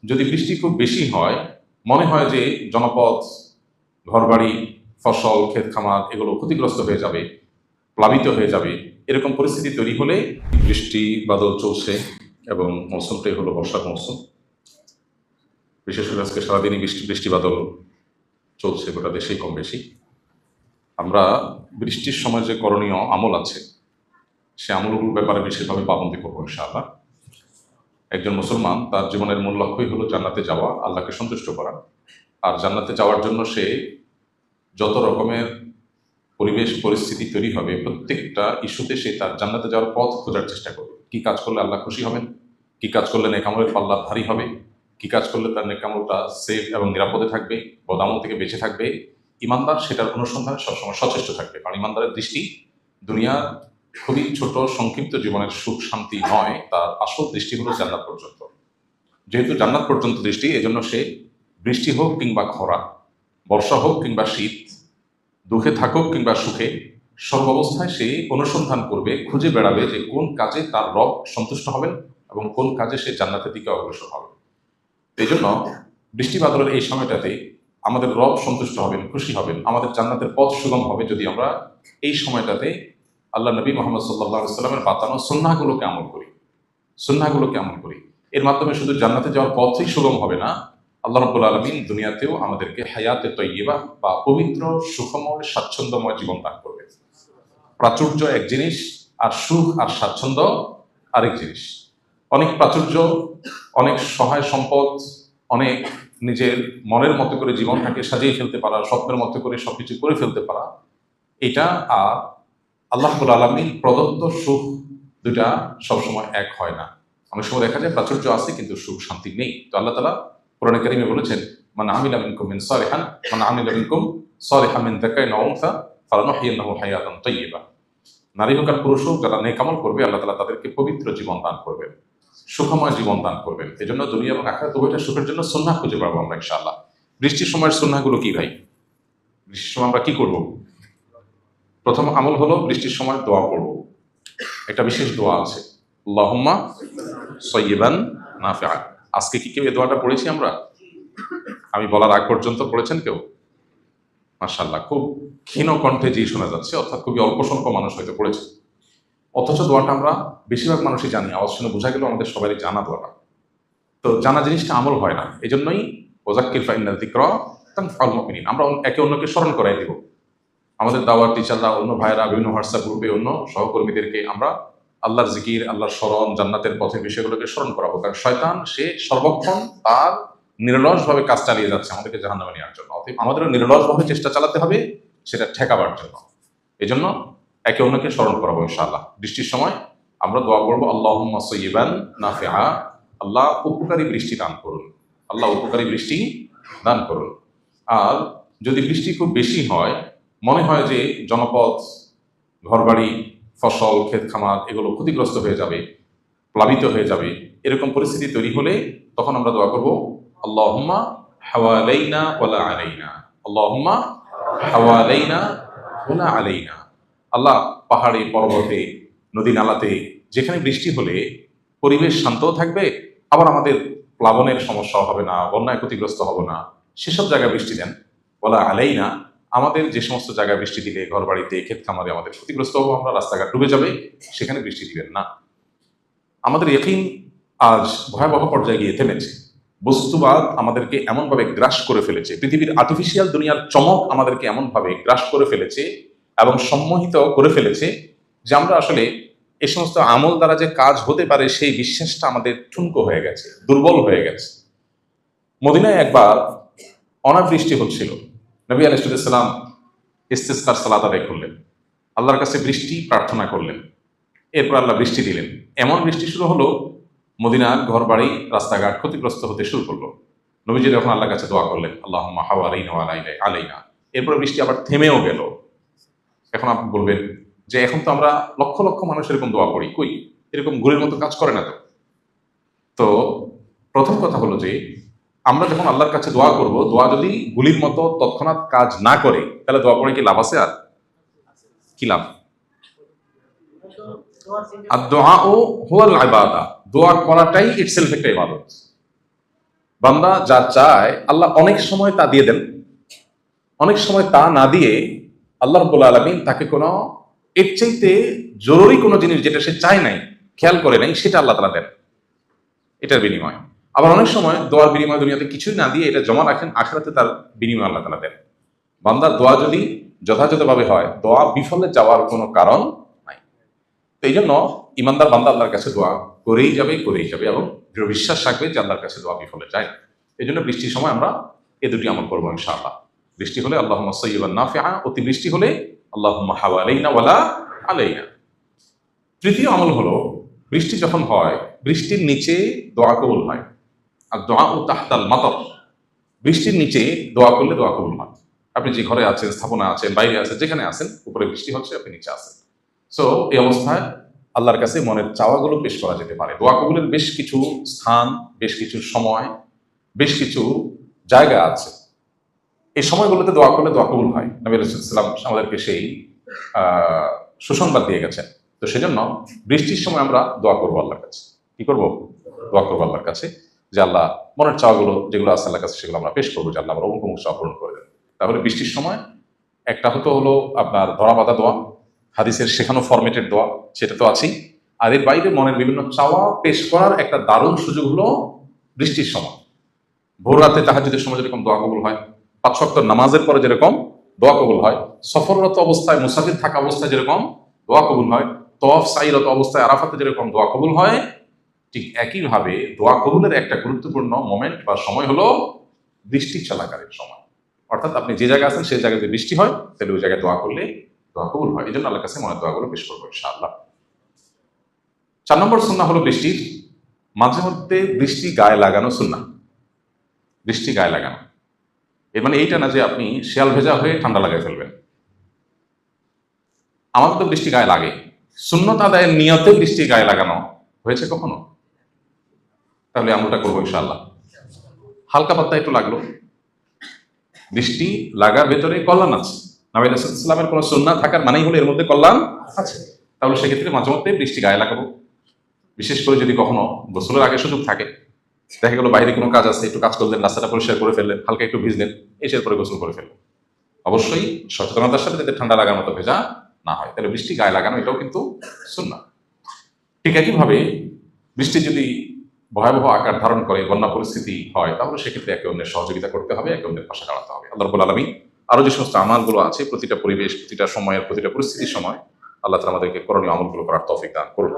যদি বৃষ্টি খুব বেশি হয়, মনে হয় যে জনপদ, ঘরবাড়ি, ফসল, ক্ষেত খামার এগুলো ক্ষতিগ্রস্ত হয়ে যাবে, প্লাবিত হয়ে যাবে, এরকম পরিস্থিতি তৈরি হলে বৃষ্টি বাদল চলছে এবং মৌসুমটাই হলো বর্ষার মৌসুম। বিশেষ করে আজকে সারাদিনই বৃষ্টি বৃষ্টি বাদল চলছে গোটা দেশেই কম বেশি। আমরা বৃষ্টির সময় যে করণীয় আমল আছে সে আমলগুলোর ব্যাপারে বিশেষভাবে পাবন্দি করবো ইনশাআল্লাহ। একজন মুসলমান তার জীবনের মূল লক্ষ্যই হলো জান্নাতে যাওয়া, আল্লাহকে সন্তুষ্ট করা। আর জান্নাতে যাওয়ার জন্য সে যত রকমের পরিবেশ পরিস্থিতি তৈরি হবে, প্রত্যেকটা ইস্যুতে সে তার জান্নাতে যাওয়ার পথ খোঁজার চেষ্টা করবে। কি কাজ করলে আল্লাহ খুশি হবেন, কি কাজ করলে নেকামলের পাল্লা ভারী হবে, কি কাজ করলে তার নেকামলটা সেফ এবং নিরাপদে থাকবে, বদামল থেকে বেঁচে থাকবে। ইমানদার সেটার অনুসন্ধানে সবসময় সচেষ্ট থাকবে, কারণ ইমানদারের দৃষ্টি দুনিয়ার খুবই ছোট সংক্ষিপ্ত জীবনের সুখ শান্তি নয়, তার আসল দৃষ্টি হলো জান্নাত পর্যন্ত। যেহেতু জান্নাত পর্যন্ত দৃষ্টি, এজন্য সে বৃষ্টি হোক কিংবা খরা, বর্ষা হোক কিংবা শীত, দুঃখে থাকুক কিংবা সুখে, সর্বাবস্থায় সে অনুসন্ধান করবে, খুঁজে বেড়াবে যে কোন কাজে তার রব সন্তুষ্ট হবেন এবং কোন কাজে সে জান্নাতের দিকে অগ্রসর হবে। এই জন্য বৃষ্টি বাদলের এই সময়টাতে আমাদের রব সন্তুষ্ট হবেন, খুশি হবেন, আমাদের জান্নাতের পথ সুগম হবে যদি আমরা এই সময়টাতে আল্লাহ নবী মোহাম্মদ সাল্লাল্লাহু আলাইহি সাল্লামের বাতানো সুন্নাহগুলোকে আমল করি। সুন্নাহগুলোকে আমল করি, এর মাধ্যমে শুধু জান্নাতে যাওয়ার পথই সুগম হবে না, আল্লাহ রাব্বুল আলামিন দুনিয়াতেও আমাদেরকে হায়াতে তৈয়্যিবা বা পবিত্র সুখময় স্বাচ্ছন্দ্যময় জীবন দান করবে। প্রাচুর্য এক জিনিস, আর সুখ আর স্বাচ্ছন্দ্য আরেক জিনিস। অনেক প্রাচুর্য, অনেক সহায় সম্পদ, অনেক নিজের মনের মতো করে জীবনটাকে সাজিয়ে ফেলতে পারা, স্বপ্নের মতো করে সবকিছু করে ফেলতে পারা, এটা আর আল্লাহ রাব্বুল আলামিন প্রদত্ত সুখ, দুটা সবসময় এক হয় না। অনেক সময় দেখা যায় প্রাচুর্য আছে কিন্তু সুখ শান্তি নেই। তো আল্লাহ তাআলা কোরআনে কারিমে বলেছেন, মান আমিলা মিনকুম মিন সালিহান মান আমিলা মিনকুম সালিহান মিন যাকারিন ওয়া উনসা ফালানুহয়িন্নাহু হায়াতান তাইয়্যিবা। নারী হোক আর পুরুষ হোক, যারা নেক আমল করবে আল্লাহ তাআলা তাদেরকে পবিত্র জীবন দান করবেন, সুখময় জীবন দান করবেন। এজন্য দুনিয়া এবং আখিরাত উভয়টা সুখের জন্য সুন্নাহ খুঁজে পাবো আমরা ইনশাআল্লাহ। বৃষ্টির সময়ের সুন্নাহগুলো কি ভাই? বৃষ্টির সময় আমরা কি করব? প্রথম আমল হলো বৃষ্টির সময় দোয়া করব। একটা বিশেষ দোয়া আছে, আল্লাহুম্মা সাইয়্যিবান নাফিআ। আজকে কি কেউ এই দোয়াটা পড়েছি আমরা? আমি বলার আগ পর্যন্ত পড়েছেন কেউ? মাশাআল্লাহ, খুব ক্ষীণ কণ্ঠে জি শোনা যাচ্ছে, অর্থাৎ খুবই অল্প সংখ্যক মানুষ হয়তো পড়েছে। অথচ দোয়াটা আমরা বেশিরভাগ মানুষই জানি, আওয়াজ শুনে বোঝা গেল আমাদের সবারই জানা দোয়াটা। তো জানা জিনিসটা আমল হয় না, এই জন্যই ওয়াযাক্কির ফাইন্না যিকরা তানফাউল মুমিনিন, আমরা একে অন্যকে স্মরণ করাই দিব। আমাদের দাওয়ার টিচাররা, অন্য ভাইয়েরা বিভিন্ন হোয়াটসঅ্যাপ গ্রুপে অন্য সহকর্মীদেরকে আমরা আল্লাহর জিকির, আল্লাহর স্মরণ, জান্নাতের পথের বিষয়গুলোকে স্মরণ করাবো। কারণ শয়তান সে সর্বক্ষণ তার নিরলসভাবে কাজ চালিয়ে যাচ্ছে আমাদেরকে জাহান্নামে নেওয়ার জন্য। অতএব আমাদেরও নিরলসভাবে চেষ্টা চালাতে হবে সেটা ঠেকাবার জন্য। এই জন্য একে অন্যকে স্মরণ করাবো ইনশাআল্লাহ। বৃষ্টির সময় আমরা দোয়া করবো, আল্লাহুম্মা সাইয়্যিবান নাফিআ, আল্লাহ উপকারী বৃষ্টি দান করুন, আল্লাহ উপকারী বৃষ্টি দান করুন। আর যদি বৃষ্টি খুব বেশি হয়, মনে হয় যে জনপদ, ঘরবাড়ি, ফসল, ক্ষেত খামার এগুলো ক্ষতিগ্রস্ত হয়ে যাবে, প্লাবিত হয়ে যাবে, এরকম পরিস্থিতি তৈরি হলে তখন আমরা দোয়া করবো, আল্লাহুম্মা হাওয়ালাইনা ওয়ালা আলাইনা, আল্লাহুম্মা হাওয়ালাইনা ওয়ালা আলাইনা। আল্লাহ পাহাড়ে, পর্বতে, নদী নালাতে যেখানে বৃষ্টি হলে পরিবেশ শান্তও থাকবে, আবার আমাদের প্লাবনের সমস্যা হবে না, বন্যায় ক্ষতিগ্রস্ত হব না, সেসব জায়গায় বৃষ্টি দেন। ওয়ালা আলাইনা, আমাদের যে সমস্ত জায়গায় বৃষ্টি দিলে ঘর বাড়িতে, ক্ষেত খামারে আমাদের ক্ষতিগ্রস্ত হবো, আমরা রাস্তাঘাট ডুবে যাবে, সেখানে বৃষ্টি দিবেন না। আমাদের ইয়াকিন আজ ভয়াবহ পর্যায়ে গিয়ে থেমেছে। বস্তুবাদ আমাদেরকে এমনভাবে গ্রাস করে ফেলেছে, পৃথিবীর আর্টিফিশিয়াল দুনিয়ার চমক আমাদেরকে এমনভাবে গ্রাস করে ফেলেছে এবং সম্মোহিত করে ফেলেছে যে আমরা আসলে এই সমস্ত আমল দ্বারা যে কাজ হতে পারে সেই বিশ্বাসটা আমাদের ঠুনকো হয়ে গেছে, দুর্বল হয়ে গেছে। মদিনায় একবার অনাবৃষ্টি হচ্ছিল, নবী আলাইহিস সালাম ইস্তিসকার সালাত আদায় করলেন, আল্লাহর কাছে বৃষ্টি প্রার্থনা করলেন, এরপর আল্লাহ বৃষ্টি দিলেন। এমন বৃষ্টি শুরু হলো, মদিনার ঘর বাড়ি, রাস্তাঘাট ক্ষতিগ্রস্ত হতে শুরু করলো। নবীজি যখন আল্লাহর কাছে দোয়া করলেন, আল্লাহুম্মা হাওয়ালাইনা ওয়া আলাইনা, এরপর বৃষ্টি আবার থেমেও গেল। এখন আপনি বলবেন যে এখন তো আমরা লক্ষ লক্ষ মানুষ এরকম দোয়া করি, কই এরকম ঘুরের মতো কাজ করে না তো। তো প্রথম কথা হলো যে আমরা যখন আল্লাহর কাছে দোয়া করব, দোয়া যদি গুলির মতো তৎক্ষণাৎ কাজ না করে, তাহলে দোয়া করে কি লাভ আছে? আর কি লাভ? আর দোয়া ও হুয়াল ইবাদা, দোয়া করাটাই ইটসেলফ একটা ইবাদত। বান্দা যা চায় আল্লাহ অনেক সময় তা দিয়ে দেন, অনেক সময় তা না দিয়ে আল্লাহ রাব্বুল আলামিন তাকে কোনো এর চাইতে জরুরি কোনো জিনিস যেটা সে চায় নাই, খেয়াল করে নাই, সেটা আল্লাহ তাআলা দেন এটার বিনিময়। আবার অনেক সময় দোয়ার বিনিময় দুনিয়াতে কিছুই না দিয়ে এটা জমা রাখেন, আখিরাতে তার বিনিময় আল্লাহ তাআলা দেন। বান্দার দোয়া যদি যথাযথভাবে হয়, দোয়া বিফলে যাওয়ার কোনো কারণ নাই। তো এই জন্য ইমানদার বান্দা আল্লাহর কাছে দোয়া করেই যাবে এবং দৃঢ় বিশ্বাস রাখবে যে আল্লাহর কাছে দোয়া বিফলে যায় না। এই জন্য বৃষ্টির সময় আমরা এ দুটি আমল করবো ইনশাআল্লাহ। বৃষ্টি হলে আল্লাহুম্মা সাইয়্যিবান নাফিআ, অতি বৃষ্টি হলে আল্লাহুম্মা হাওয়ালাইনা ওয়ালা আলাইনা। তৃতীয় আমল হলো, বৃষ্টি যখন হয় বৃষ্টির নিচে দোয়া কবুল হয়। আর দোয়া ও তাহতাল মাতর, বৃষ্টির নিচে দোয়া করলে দোয়া কবুল হয়। আপনি যে ঘরে আছেন, স্থাপনা আছেন, বাইরে আছেন, যেখানে আছেন, উপরে বৃষ্টি হচ্ছে, আপনি নিচে আছেন, সো এই অবস্থায় আল্লাহর কাছে মনের চাওয়াগুলো পেশ করা যেতে পারে। দোয়া কবুলের বেশ কিছু স্থান, বেশ কিছু সময়, বেশ কিছু জায়গা আছে। এই সময়গুলোতে দোয়া করলে দোয়া কবুল হয়। নবী রাসূলুল্লাহ সাল্লাল্লাহু আলাইহি ওয়াসাল্লাম আমাদেরকে সেই সুসংবাদ দিয়ে গেছেন। তো সেজন্য বৃষ্টির সময় আমরা দোয়া করবো আল্লাহর কাছে। কি করবো? দোয়া করবো আল্লাহর কাছে যে আল্লাহ মনের চাওয়াগুলো যেগুলো আছে আল্লাহর কাছে সেগুলো আমরা পেশ করবো, যে আল্লাহ আমার অমুক অমুক চাওয়া পূরণ করে দেন। তাহলে বৃষ্টির সময় একটা হলো আপনার ধরা বাঁধা দোয়া, হাদিসের শেখানো ফরম্যাটের দোয়া, সেটা তো আছেই। আর এর বাইরে মনের বিভিন্ন চাওয়া পেশ করার একটা দারুণ সুযোগ হলো বৃষ্টির সময়। ভোর রাতে তাহাজ্জুদের সময় যেরকম দোয়া কবুল হয়, 5 ওয়াক্ত নামাজের পরে যেরকম দোয়া কবুল হয়, সফররত অবস্থায়, মুসাফির থাকা অবস্থায় যেরকম দোয়া কবুল হয়, তওয়াফ সাইরত অবস্থায় আরাফাতে যেরকম দোয়া কবুল হয়, ঠিক একইভাবে দোয়া কবুলের একটা গুরুত্বপূর্ণ মোমেন্ট বা সময় হলো বৃষ্টি চলাকালীন সময়। অর্থাৎ আপনি যে জায়গায় আছেন সেই জায়গায় যদি বৃষ্টি হয়, তাহলে ওই জায়গায় দোয়া করলে দোয়া কবুল হয়। এই জন্য আল্লাহর কাছে মনের দোয়াগুলো পেশ করবো ইনশাআল্লাহ। 4 নম্বর সুন্নাহ হলো বৃষ্টির মাঝে মধ্যে বৃষ্টি গায়ে লাগানো সুন্নাহ। বৃষ্টি গায়ে লাগানো এর মানে এইটা না যে আপনি শিয়াল ভেজা হয়ে ঠান্ডা লাগাই ফেলবেন। আমাদের তো বৃষ্টি গায়ে লাগে, সুন্নত আদায়ের নিয়তে বৃষ্টি গায়ে লাগানো হয়েছে কখনো? তাহলে আমলটা করবো ইনশাআল্লাহ। হালকা পাতলা একটু লাগলো, বৃষ্টি লাগার ভেতরে কল্যাণ আছে। নবী রাসূলুল্লাহ সাল্লাল্লাহু আলাইহি ওয়াসাল্লামের কোনো সুন্নাহ থাকার মানেই হলো এর মধ্যে কল্যাণ আছে। তাহলে সেক্ষেত্রে মাঝে মধ্যে বৃষ্টি গায়ে লাগাবো। বিশেষ করে যদি কখনো গোসলের আগে সুযোগ থাকে, দেখা গেল বাইরে কোনো কাজ আছে, একটু কাজ করলেন, রাস্তাটা পরিষ্কার করে ফেললেন, হালকা একটু ভিজলেন, এসে পরে গোসল করে ফেললেন। অবশ্যই সচেতনতার সাথে যাতে ঠান্ডা লাগার মতো ভেজা না হয়, তাহলে বৃষ্টি গায়ে লাগানো এটাও কিন্তু সুন্নাহ। ঠিক একইভাবে বৃষ্টি যদি ভয়াবহ আকার ধারণ করে, বন্যা পরিস্থিতি হয়, তাহলে সেক্ষেত্রে একে অন্যের সহযোগিতা করতে হবে, একে অন্যের পাশে দাঁড়াতে হবে। আল্লাহ রাব্বুল আলামিন আরো যে সমস্ত আমলগুলো আছে, প্রতিটা পরিবেশ, প্রতিটা সময়ের, প্রতিটা পরিস্থিতির সময় আল্লাহ তাআলা আমাদেরকে করণীয় আমলগুলো করার তৌফিক দান করুন।